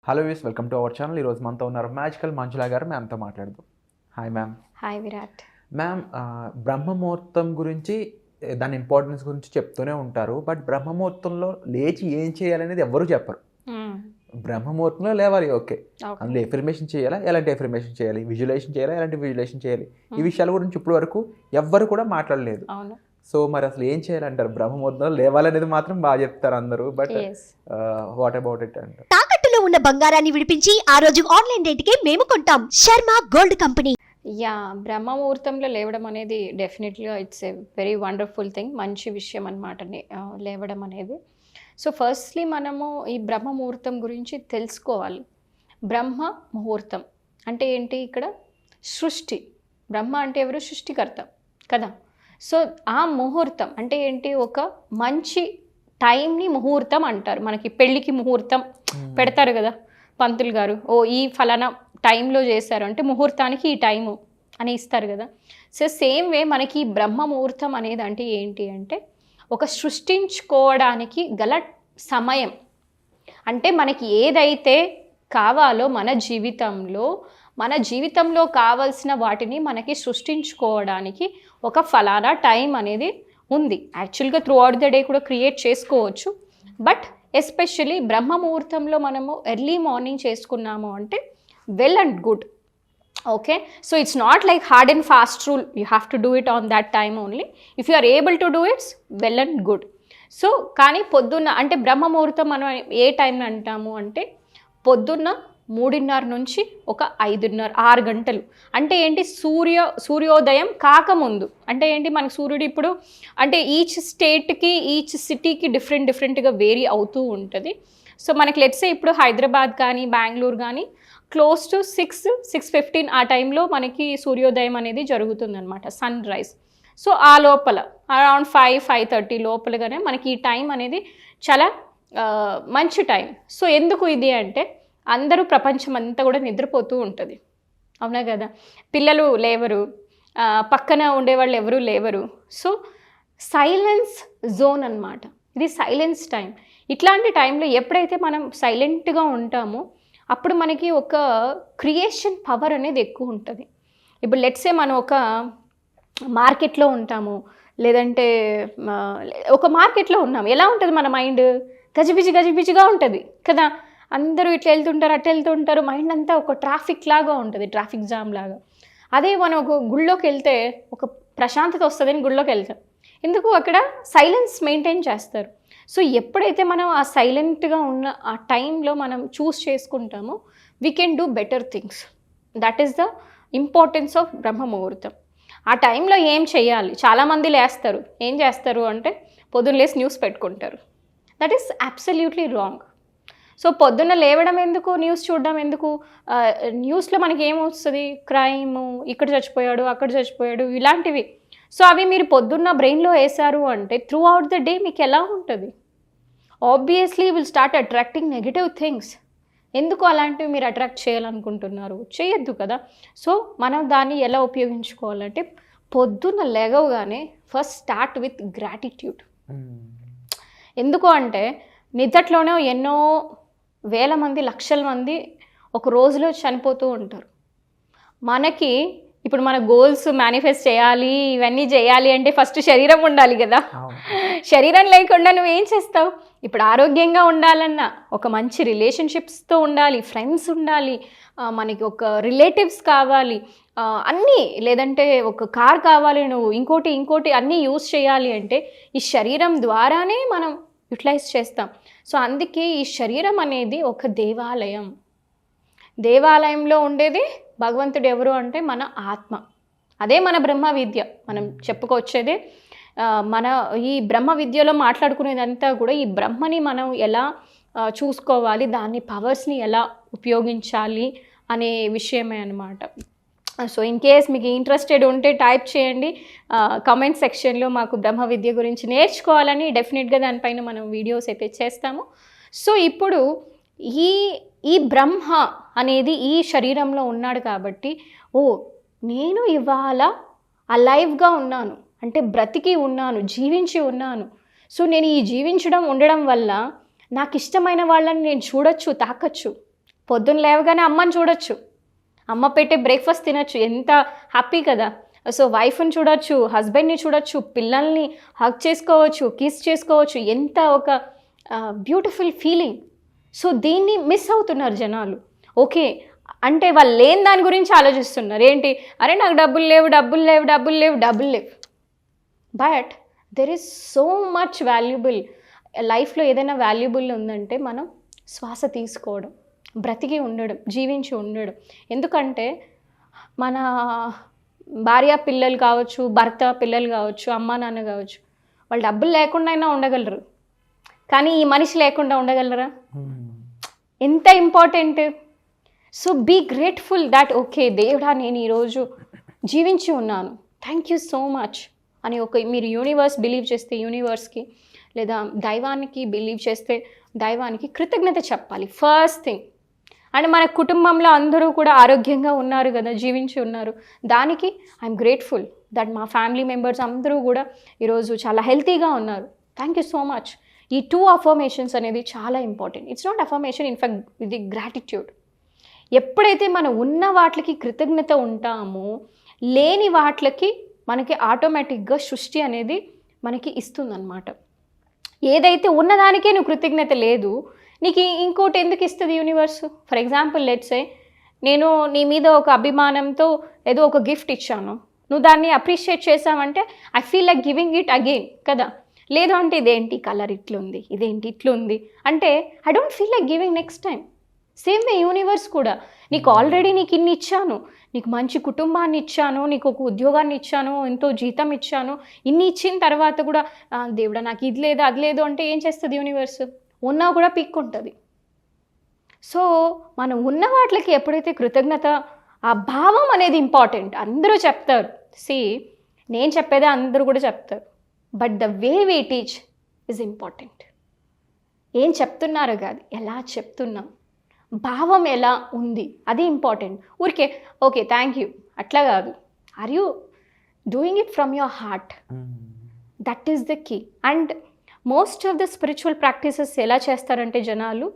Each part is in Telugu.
Hello views, welcome to our channel. ఈరోజు మనతో ఉన్నారు మ్యాజికల్ మంజులా గారు. మ్యామ్తో మాట్లాడదాం. Hi ma'am. Hi Virat. Ma'am, బ్రహ్మముహూర్తం గురించి, దాని ఇంపార్టెన్స్ గురించి చెప్తూనే ఉంటారు. బట్ బ్రహ్మముహూర్తంలో లేచి ఏం చేయాలనేది ఎవ్వరూ చెప్పరు. బ్రహ్మముహూర్తంలో లేవాలి, ఓకే. అందులో ఎఫర్మేషన్ చేయాలా, ఎలాంటి ఎఫర్మేషన్ చేయాలి, విజువలైజేషన్ చేయాలా, ఎలాంటి విజువలైజేషన్ చేయాలి, ఈ విషయాల గురించి ఇప్పటి వరకు ఎవ్వరు కూడా మాట్లాడలేదు. సో మరి అసలు ఏం చేయాలంటారు? బ్రహ్మముహూర్తంలో లేవాలనేది మాత్రం బాగా చెప్తారు అందరూ, బట్ వాట్ అబౌట్ ఇట్ అంటారు? తాకట్టులో ఉన్న బంగారాన్ని విడిపించి ఆ రోజు ఆన్లైన్ రేటుకే మేము కొంటాం. Sharma gold company. బ్రహ్మముహూర్తంలో లేవడం అనేది డెఫినెట్లీగా it's a very wonderful thing. మంచి విషయం అనమాట లేవడం అనేది. సో ఫస్ట్లీ మనము ఈ బ్రహ్మముహూర్తం గురించి తెలుసుకోవాలి. బ్రహ్మ ముహూర్తం అంటే ఏంటి? ఇక్కడ సృష్టి. బ్రహ్మ అంటే ఎవరు? సృష్టికర్త కదా. సో ఆ ముహూర్తం అంటే ఏంటి? ఒక మంచి టైంని ముహూర్తం అంటారు. మనకి పెళ్ళికి ముహూర్తం పెడతారు కదా పంతులు గారు, ఓ ఈ ఫలానా టైంలో చేశారు అంటే ముహూర్తానికి ఈ టైము అని ఇస్తారు కదా. సో సేమ్ వే మనకి బ్రహ్మ ముహూర్తం అనేది అంటే ఏంటి అంటే ఒక సృష్టించుకోవడానికి గల సమయం. అంటే మనకి ఏదైతే కావాలో మన జీవితంలో కావాల్సిన వాటిని మనకి సృష్టించుకోవడానికి ఒక ఫలానా టైం అనేది ఉంది. యాక్చువల్గా త్రూ అవుట్ ద డే కూడా క్రియేట్ చేసుకోవచ్చు, బట్ ఎస్పెషల్లీ బ్రహ్మ ముహూర్తంలో మనము ఎర్లీ మార్నింగ్ చేసుకున్నాము అంటే well and good. Okay, so it's not like hard and fast rule, you have to do it on that time only. If you are able to do it's well and good. So కానీ పొద్దున్న అంటే బ్రహ్మ ముహూర్తం మనం ఏ టైం అంటాము అంటే పొద్దున్న 3:30 నుంచి ఒక 5:30 6 గంటలు. అంటే ఏంటి? సూర్యోదయం కాకముందు. అంటే ఏంటి? మనకు సూర్యుడు ఇప్పుడు అంటే ఈచ్ స్టేట్కి ఈచ్ సిటీకి డిఫరెంట్గా వేరీ అవుతూ ఉంటుంది. సో మనకి లెట్సే ఇప్పుడు హైదరాబాద్ కానీ బెంగళూరు కానీ క్లోజ్ టు 6:15 ఆ టైంలో మనకి సూర్యోదయం అనేది జరుగుతుందన్నమాట, సన్ రైజ్. సో ఆ లోపల అరౌండ్ 5-5:30 లోపలగానే మనకి ఈ టైం అనేది చాలా మంచి టైం. సో ఎందుకు ఇది అంటే అందరూ ప్రపంచం అంతా కూడా నిద్రపోతూ ఉంటుంది, అవునా కదా. పిల్లలు లేవరు, పక్కన ఉండేవాళ్ళు ఎవరూ లేవరు. సో సైలెన్స్ జోన్ అన్నమాట, ఇది సైలెన్స్ టైం. ఇట్లాంటి టైంలో ఎప్పుడైతే మనం సైలెంట్గా ఉంటామో అప్పుడు మనకి ఒక క్రియేషన్ పవర్ అనేది ఎక్కువ ఉంటుంది. ఇప్పుడు లెట్సే మనం ఒక మార్కెట్లో ఉంటాము, లేదంటే ఒక మార్కెట్లో ఉన్నాము. ఎలా ఉంటుంది మన మైండ్? గజిబిజిగా ఉంటుంది కదా. అందరూ ఇట్లా వెళ్తుంటారు, అట్లా వెళ్తుంటారు, మైండ్ అంతా ఒక ట్రాఫిక్ లాగా ఉంటుంది, ట్రాఫిక్ జామ్ లాగా. అదే మనం ఒక గుళ్ళోకి వెళ్తే ఒక ప్రశాంతత వస్తుందని గుళ్ళోకి వెళ్తాం. ఎందుకు? అక్కడ సైలెన్స్ మెయింటైన్ చేస్తారు. సో ఎప్పుడైతే మనం ఆ సైలెంట్గా ఉన్న ఆ టైంలో మనం చూస్ చేసుకుంటామో we can do better things. That is the importance of బ్రహ్మ ముహూర్తం. ఆ టైంలో ఏం చేయాలి? చాలామంది లేస్తారు, ఏం చేస్తారు అంటే పొద్దున్న లేసి న్యూస్ పెట్టుకుంటారు. That is absolutely wrong. So పొద్దున్న లేవడం ఎందుకు, న్యూస్ చూడడం ఎందుకు? న్యూస్లో మనకి ఏమొస్తుంది? క్రైము, ఇక్కడ చచ్చిపోయాడు, అక్కడ చచ్చిపోయాడు, ఇలాంటివి. సో అవి మీరు పొద్దున్న బ్రెయిన్లో వేశారు అంటే త్రూ అవుట్ ద డే మీకు ఎలా ఉంటుంది? Obviously will start attracting negative things. ఎందుకు అలాంటివి మీరు అట్రాక్ట్ చేయాలనుకుంటున్నారు? చేయొద్దు కదా. సో మనం దాన్ని ఎలా ఉపయోగించుకోవాలంటే పొద్దున్న లేవగానే ఫస్ట్ స్టార్ట్ విత్ గ్రాటిట్యూడ్. ఎందుకు అంటే నిద్దట్లోనే ఎన్నో వేల మంది, లక్షల మంది ఒక రోజులో చనిపోతూ ఉంటారు. మనకి ఇప్పుడు మన గోల్స్ మేనిఫెస్ట్ చేయాలి, ఇవన్నీ చేయాలి అంటే ఫస్ట్ శరీరం ఉండాలి కదా. శరీరం లేకుండా నువ్వేం చేస్తావు? ఇప్పుడు ఆరోగ్యంగా ఉండాలన్నా ఒక మంచి రిలేషన్షిప్స్తో ఉండాలి, ఫ్రెండ్స్ ఉండాలి, మనకి ఒక రిలేటివ్స్ కావాలి, అన్నీ, లేదంటే ఒక కార్ కావాలి, నువ్వు ఇంకోటి అన్నీ యూజ్ చేయాలి అంటే ఈ శరీరం ద్వారానే మనం యూటిలైజ్ చేస్తాం. సో అందుకే ఈ శరీరం అనేది ఒక దేవాలయం. దేవాలయంలో ఉండేది భగవంతుడు ఎవరు అంటే మన ఆత్మ. అదే మన బ్రహ్మ విద్య. మనం చెప్పుకొచ్చేదే మన ఈ బ్రహ్మ విద్యలో మాట్లాడుకునేదంతా కూడా ఈ బ్రహ్మని మనం ఎలా చూసుకోవాలి, దాని పవర్స్ని ఎలా ఉపయోగించాలి అనే విషయమే అన్నమాట. సో ఇన్ కేస్ మీకు ఇంట్రెస్టెడ్ ఉంటే టైప్ చేయండి కామెంట్ సెక్షన్లో. మాకు బ్రహ్మ విద్య గురించి నేర్చుకోవాలని డెఫినెట్గా దానిపైన మనం వీడియోస్ అయితే చేస్తాము. సో ఇప్పుడు ఈ బ్రహ్మ అనేది ఈ శరీరంలో ఉన్నాడు కాబట్టి, నేను ఇవాళ అలైవ్గా ఉన్నాను అంటే బ్రతికి ఉన్నాను, జీవించి ఉన్నాను. సో నేను ఈ జీవించడం ఉండడం వల్ల నాకు ఇష్టమైన వాళ్ళని నేను చూడొచ్చు, తాకచ్చు. పొద్దున్న లేవగానే అమ్మని చూడొచ్చు, అమ్మ పెట్టే బ్రేక్ఫాస్ట్ తినొచ్చు, ఎంత హ్యాపీ కదా. సో వైఫ్ని చూడొచ్చు, హస్బెండ్ని చూడొచ్చు, పిల్లల్ని హగ్ చేసుకోవచ్చు, కిస్ చేసుకోవచ్చు, ఎంత ఒక బ్యూటిఫుల్ ఫీలింగ్. సో దీన్ని మిస్ అవుతున్నారు జనాలు. ఓకే అంటే వాళ్ళు లేని దాని గురించి ఆలోచిస్తున్నారు. ఏంటి, అరే నాకు డబ్బులు లేవు డబ్బులు లేవు డబ్బులు లేవు డబ్బులు లేవు. But there is so much valuable. లైఫ్లో ఏదైనా వాల్యుబుల్ ఉందంటే మనం శ్వాస తీసుకోవడం, బ్రతికి ఉండడం, జీవించి ఉండడం. ఎందుకంటే మన భార్య పిల్లలు కావచ్చు, భర్త పిల్లలు కావచ్చు, అమ్మ నాన్న కావచ్చు, వాళ్ళు డబ్బులు లేకుండా అయినా ఉండగలరు, కానీ ఈ మనిషి లేకుండా ఉండగలరా? ఎంత important. So be grateful that okay దేవుడా నేను ఈరోజు జీవించి ఉన్నాను, థ్యాంక్ యూ సో మచ్ అని మీరు యూనివర్స్ బిలీవ్ చేస్తే యూనివర్స్కి, లేదా దైవానికి బిలీవ్ చేస్తే దైవానికి కృతజ్ఞత చెప్పాలి ఫస్ట్ థింగ్. అండ్ మన కుటుంబంలో అందరూ కూడా ఆరోగ్యంగా ఉన్నారు కదా, జీవించి ఉన్నారు, దానికి ఐఎమ్ గ్రేట్ఫుల్ దట్ మా ఫ్యామిలీ మెంబర్స్ అందరూ కూడా ఈరోజు చాలా హెల్తీగా ఉన్నారు, థ్యాంక్ యూ సో మచ్. ఈ 2 అఫర్మేషన్స్ అనేది చాలా important. It's not affirmation, in fact ఇది గ్రాటిట్యూడ్. ఎప్పుడైతే మనం ఉన్న వాటికి కృతజ్ఞత ఉంటామో లేని వాటికి మనకి ఆటోమేటిక్గా సృష్టి అనేది మనకి ఇస్తుందన్నమాట. ఏదైతే ఉన్నదానికే నువ్వు కృతజ్ఞత లేదు, నీకు ఇంకోటి ఎందుకు ఇస్తుంది universe? For example let's say నేను నీ మీద ఒక అభిమానంతో ఏదో ఒక గిఫ్ట్ ఇచ్చాను, నువ్వు దాన్ని అప్రిషియేట్ చేసావంటే I feel like giving it again కదా. లేదు అంటే ఇదేంటి కలర్ ఇట్లుంది, ఇదేంటి ఇట్లుంది అంటే I don't feel like giving next time. Same way universe కూడా నీకు ఆల్రెడీ నీకు ఇన్ని ఇచ్చాను, నీకు మంచి కుటుంబాన్ని ఇచ్చాను, నీకు ఒక ఉద్యోగాన్ని ఇచ్చాను, ఎంతో జీతం ఇచ్చాను, ఇన్ని ఇచ్చిన తర్వాత కూడా దేవుడా నాకు ఇది లేదు అది లేదు అంటే ఏం చేస్తుంది యూనివర్స్? ఉన్నా కూడా పిక్కుంటుంది. సో మనం ఉన్న వాటికి ఎప్పుడైతే కృతజ్ఞత, ఆ భావం అనేది ఇంపార్టెంట్. అందరూ చెప్తారు, నేను చెప్పేదే అందరూ కూడా చెప్తారు, but the way we teach is important. ఏం చెప్తున్నారో కాదు, ఎలా చెప్తున్నాం, భావం ఎలా ఉంది అది ఇంపార్టెంట్. ఊరికే ఓకే థ్యాంక్ యూ అట్లా కాదు, are you doing it from your heart? That is the key. And most of the spiritual practices ఎలా చేస్తారంటే జనాలు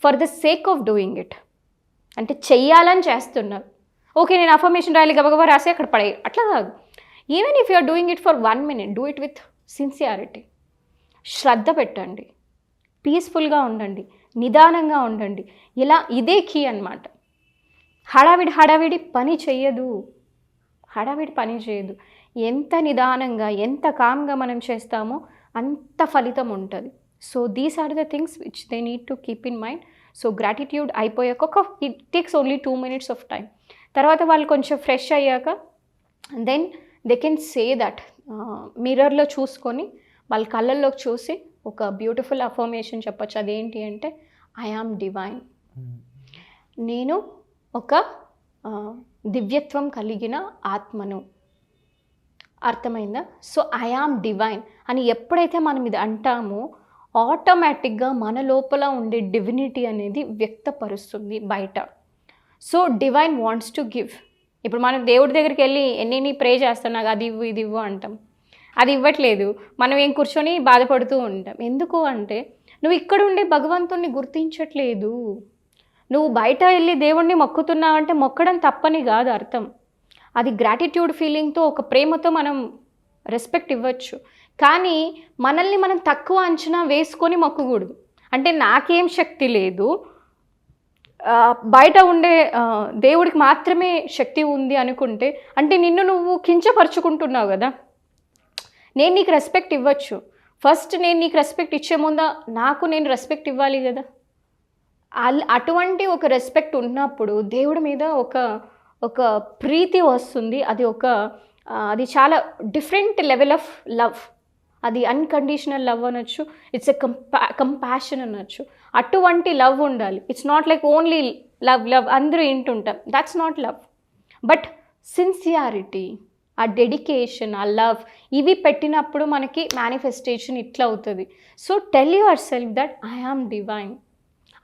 for the sake of doing it, అంటే చెయ్యాలని చేస్తున్నారు. ఓకే నేను అఫర్మేషన్ రాయాలి గబగబా రాసి అక్కడ పడే, అట్లా కాదు. Even if you are doing it for 1 minute, do it with sincerity. శ్రద్ధ పెట్టండి, పీస్ఫుల్గా ఉండండి, నిదానంగా ఉండండి. ఇలా ఇదే కీ అన్నమాట. హడావిడి పని చేయదు, ఎంత నిదానంగా ఎంత కామ్గా మనం చేస్తామో అంత ఫలితం ఉంటుంది. So these are the things which they need to keep in mind. So gratitude అయిపోయాక it takes only 2 minutes of time. తర్వాత వాళ్ళు కొంచెం ఫ్రెష్ అయ్యాక then they can say that, మిర్రర్లో చూసుకొని వాళ్ళ కళ్ళల్లోకి చూసి ఒక బ్యూటిఫుల్ అఫర్మేషన్ చెప్పచ్చు. అదేంటి అంటే ఐ యామ్ డివైన్, నేను ఒక దివ్యత్వం కలిగిన ఆత్మను. అర్థమైందా? సో ఐ యామ్ డివైన్ అని ఎప్పుడైతే మనం ఇది అంటామో ఆటోమేటిక్గా మన లోపల ఉండే డివినిటీ అనేది వ్యక్తపరుస్తుంది బయట. So divine wants to give. ఇప్పుడు మనం దేవుడి దగ్గరికి వెళ్ళి ఎన్ని ప్రే చేస్తాం, నాకు అది ఇవ్వు ఇది ఇవ్వు అంటాం, అది ఇవ్వట్లేదు, మనం ఏం కూర్చొని బాధపడుతూ ఉంటాం. ఎందుకు అంటే నువ్వు ఇక్కడ ఉండే భగవంతుణ్ణి గుర్తించట్లేదు. నువ్వు బయట వెళ్ళి దేవుణ్ణి మొక్కుతున్నావంటే మొక్కడం తప్పని కాదు అర్థం. అది గ్రాటిట్యూడ్ ఫీలింగ్తో, ఒక ప్రేమతో మనం రెస్పెక్ట్ ఇవ్వచ్చు. కానీ మనల్ని మనం తక్కువ అంచనా వేసుకొని మొక్కకూడదు. అంటే నాకేం శక్తి లేదు, బయట ఉండే దేవుడికి మాత్రమే శక్తి ఉంది అనుకుంటే అంటే నిన్ను నువ్వు కించపరుచుకుంటున్నావు కదా. నేను నీకు రెస్పెక్ట్ ఇవ్వచ్చు, ఫస్ట్ నేను నీకు రెస్పెక్ట్ ఇచ్చే ముందా నాకు నేను రెస్పెక్ట్ ఇవ్వాలి కదా. అటువంటి ఒక రెస్పెక్ట్ ఉన్నప్పుడు దేవుడి మీద ఒక ప్రీతి వస్తుంది. అది చాలా డిఫరెంట్ లెవెల్ ఆఫ్ లవ్. అది అన్కండిషనల్ లవ్ అనొచ్చు, ఇట్స్ ఎ కంపాషన్ అనొచ్చు. అటువంటి లవ్ ఉండాలి. It's not like only love అందరూ వింటుంటాం, that's not love. But sincerity, ఆ డెడికేషన్, ఆ లవ్, ఇవి పెట్టినప్పుడు మనకి మేనిఫెస్టేషన్ ఇట్లా అవుతుంది. So tell yourself that I am divine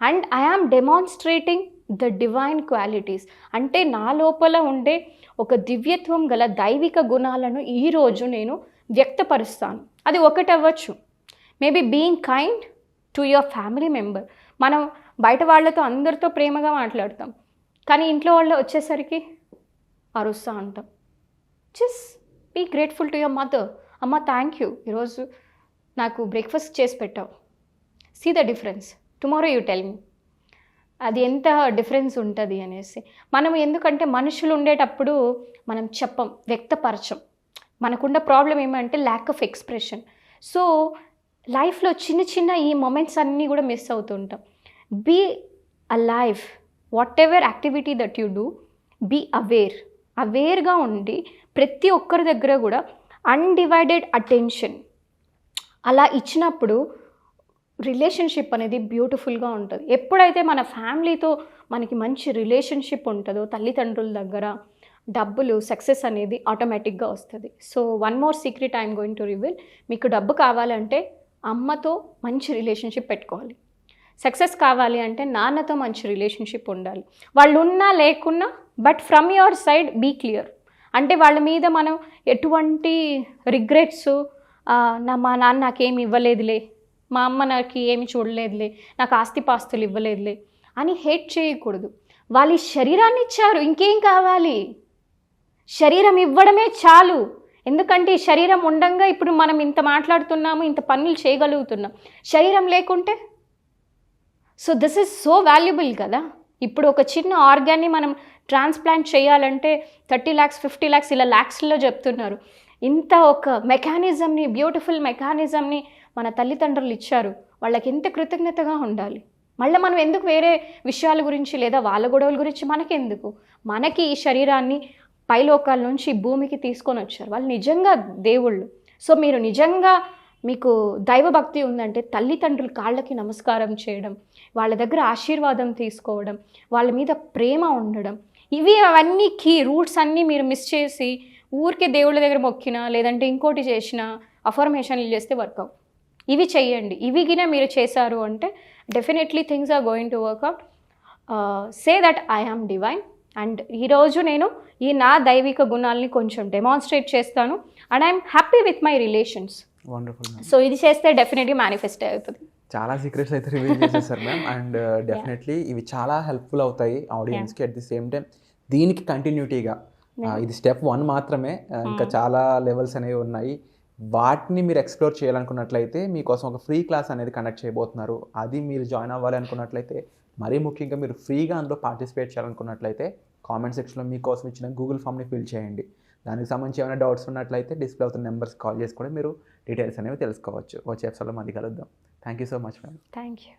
and I am demonstrating the divine qualities. అంటే నా లోపల ఉండే ఒక దివ్యత్వం గల దైవిక గుణాలను ఈరోజు నేను వ్యక్తపరుస్తాను. అది ఒకటి అవ్వచ్చు, maybe being kind to your family member. మనం బయట వాళ్ళతో అందరితో ప్రేమగా మాట్లాడతాం, కానీ ఇంట్లో వాళ్ళు వచ్చేసరికి అరుస్తూ ఉంటాం. Just be grateful to your mother. అమ్మ థ్యాంక్ యూ, ఈరోజు నాకు బ్రేక్ఫాస్ట్ చేసి పెట్టావు. See the difference, tomorrow you tell me. అది ఎంత డిఫరెన్స్ ఉంటుంది అనేసి. మనం ఎందుకంటే మనుషులు ఉండేటప్పుడు మనం చెప్పం, వ్యక్తపరచం. మనకున్న ప్రాబ్లం ఏమంటే ల్యాక్ ఆఫ్ ఎక్స్ప్రెషన్. సో లైఫ్లో చిన్న చిన్న ఈ మొమెంట్స్ అన్నీ కూడా మిస్ అవుతుంటాం. Be alive, whatever activity that you do, be అవేర్గా ఉండి ప్రతి ఒక్కరి దగ్గర కూడా అన్డివైడెడ్ అటెన్షన్ అలా ఇచ్చినప్పుడు రిలేషన్షిప్ అనేది బ్యూటిఫుల్గా ఉంటుంది. ఎప్పుడైతే మన ఫ్యామిలీతో మనకి మంచి రిలేషన్షిప్ ఉంటుందో, తల్లిదండ్రుల దగ్గర డబ్బులు సక్సెస్ అనేది ఆటోమేటిక్గా వస్తుంది. So one more secret I'm going to reveal. మీకు డబ్బు కావాలంటే అమ్మతో మంచి రిలేషన్షిప్ పెట్టుకోవాలి. సక్సెస్ కావాలి అంటే నాన్నతో మంచి రిలేషన్షిప్ ఉండాలి. వాళ్ళు ఉన్నా లేకున్నా, but from your side be clear. అంటే వాళ్ళ మీద మనం ఎటువంటి రిగ్రెట్స్, మా నాన్న నాకేమి ఇవ్వలేదులే, మా అమ్మ నాకు ఏమి చూడలేదులే, నాకు ఆస్తిపాస్తులు ఇవ్వలేదులే అని హేట్ చేయకూడదు. వాళ్ళు ఈ శరీరాన్ని ఇచ్చారు, ఇంకేం కావాలి? శరీరం ఇవ్వడమే చాలు. ఎందుకంటే ఈ శరీరం ఉండంగా ఇప్పుడు మనం ఇంత మాట్లాడుతున్నాము, ఇంత పనులు చేయగలుగుతున్నాం. శరీరం లేకుంటే so this is so valuable కదా. ఇప్పుడు ఒక చిన్న ఆర్గాన్ని మనం ట్రాన్స్ప్లాంట్ చేయాలంటే 30 lakhs 50 lakhs ఇలా ల్యాక్స్లో చెప్తున్నారు. ఇంత ఒక మెకానిజంని, బ్యూటిఫుల్ మెకానిజంని మన తల్లిదండ్రులు ఇచ్చారు. వాళ్ళకి ఎంత కృతజ్ఞతగా ఉండాలి. మళ్ళీ మనం ఎందుకు వేరే విషయాల గురించి లేదా వాళ్ళ గొడవల గురించి మనకెందుకు? మనకి ఈ శరీరాన్ని పైలోకాల నుంచి భూమికి తీసుకొని వచ్చారు. వాళ్ళు నిజంగా దేవుళ్ళు. సో మీరు నిజంగా మీకు దైవభక్తి ఉందంటే తల్లిదండ్రుల కాళ్ళకి నమస్కారం చేయడం, వాళ్ళ దగ్గర ఆశీర్వాదం తీసుకోవడం, వాళ్ళ మీద ప్రేమ ఉండడం, అవన్నీ కీ రూట్స్ అన్నీ మీరు మిస్ చేసి ఊరికే దేవుళ్ళ దగ్గర మొక్కినా లేదంటే ఇంకోటి చేసినా అఫర్మేషన్లు చేస్తే వర్కౌట్. ఇవి చెయ్యండి. ఇవి గిన మీరు చేశారు అంటే definitely things are going to work out. Say that I am divine. And ఈరోజు నేను ఈ నా దైవిక గుణాలని కొంచెం డెమాన్స్ట్రేట్ చేస్తాను. And I'm happy with my relations. Wonderful. So ఇది చేస్తే డెఫినెట్లీ మేనిఫెస్ట్ అవుతుంది. చాలా సీక్రెట్స్ అయితే రివీల్ చేసేసారు మ్యామ్. అండ్ డెఫినెట్లీ ఇవి చాలా హెల్ప్ఫుల్ అవుతాయి ఆడియన్స్కి. అట్ ది సేమ్ టైం దీనికి కంటిన్యూటీగా ఇది స్టెప్ 1 మాత్రమే, ఇంకా చాలా లెవెల్స్ అనేవి ఉన్నాయి. వాటిని మీరు ఎక్స్ప్లోర్ చేయాలనుకున్నట్లయితే మీకోసం ఒక ఫ్రీ క్లాస్ అనేది కండక్ట్ చేయబోతున్నారు. అది మీరు జాయిన్ అవ్వాలి అనుకున్నట్లయితే, మరీ ముఖ్యంగా మీరు ఫ్రీగా అందులో పార్టిసిపేట్ చేయాలనుకున్నట్లయితే కామెంట్ సెక్షన్లో మీకోసం ఇచ్చిన గూగుల్ ఫామ్ని ఫిల్ చేయండి. దానికి సంబంధించి ఏమైనా డౌట్స్ ఉన్నట్లయితే డిస్ప్లే అవుతున్న నెంబర్స్ కాల్ చేసి కూడా మీరు డీటెయిల్స్ అనేవి తెలుసుకోవచ్చు. వచ్చే ఎపిసోడ్లో మళ్ళీ కలుద్దాం. Thank you so much ma'am. Thank you.